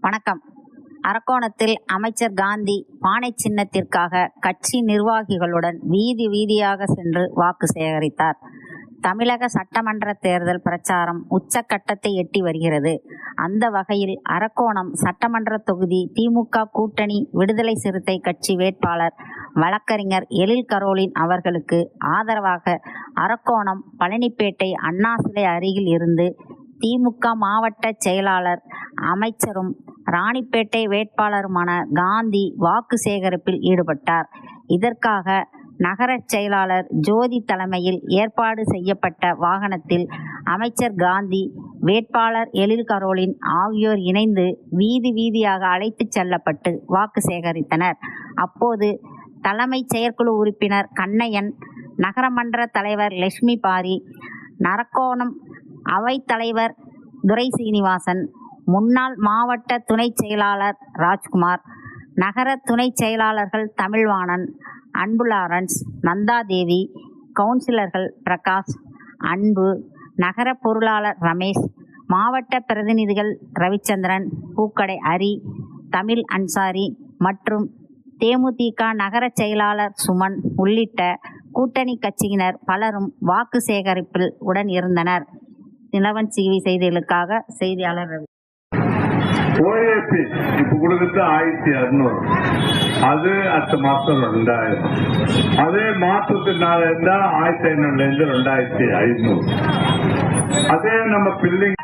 வணக்கம். அரக்கோணத்தில் அமைச்சர் காந்தி பானை சின்னத்திற்காக கட்சி நிர்வாகிகளுடன் வீதி வீதியாக சென்று வாக்கு சேகரித்தார். தமிழக சட்டமன்ற தேர்தல் பிரச்சாரம் உச்சக்கட்டத்தை எட்டி வருகிறது. அந்த வகையில் அரக்கோணம் சட்டமன்ற தொகுதி திமுக கூட்டணி விடுதலை சிறுத்தை கட்சி வேட்பாளர் வழக்கறிஞர் எழில் கரோலின் அவர்களுக்கு ஆதரவாக அரக்கோணம் பழனிப்பேட்டை அண்ணா சிலை அருகில் இருந்து திமுக மாவட்ட செயலாளர் அமைச்சரும் ராணிப்பேட்டை வேட்பாளருமான காந்தி வாக்கு சேகரிப்பில் ஈடுபட்டார். இதற்காக நகர செயலாளர் ஜோதி தலைமையில் ஏற்பாடு செய்யப்பட்ட வாகனத்தில் அமைச்சர் காந்தி, வேட்பாளர் எழில் கரோலின் ஆகியோர் இணைந்து வீதி வீதியாக அழைத்துச் செல்லப்பட்டு வாக்கு சேகரித்தனர். அப்போது தலைமை செயற்குழு உறுப்பினர் கண்ணையன், நகரமன்ற தலைவர் லட்சுமி பாரி, அரக்கோணம் அவைத்தலைவர் துரை சீனிவாசன், முன்னாள் மாவட்ட துணை செயலாளர் ராஜ்குமார், நகர துணை செயலாளர்கள் தமிழ்வாணன், அன்பு லாரன்ஸ், நந்தாதேவி, கவுன்சிலர்கள் பிரகாஷ், அன்பு, நகர பொருளாளர் ரமேஷ், மாவட்ட பிரதிநிதிகள் ரவிச்சந்திரன், பூக்கடை ஹரி, தமிழ் அன்சாரி மற்றும் தேமுதிக நகர செயலாளர் சுமன் உள்ளிட்ட கூட்டணி கட்சியினர் பலரும் வாக்கு சேகரிப்பில் உடன் இருந்தனர். நிலவன் டிவி செய்திகளுக்காக செய்தியாளர் ரவி. ஓஏபி இப்ப கொடுக்குறது 1600, அது அடுத்த மாசம் 2000. அதே மாற்றத்தினால இருந்தா 1500 2500. அதே நம்ம பில்லிங்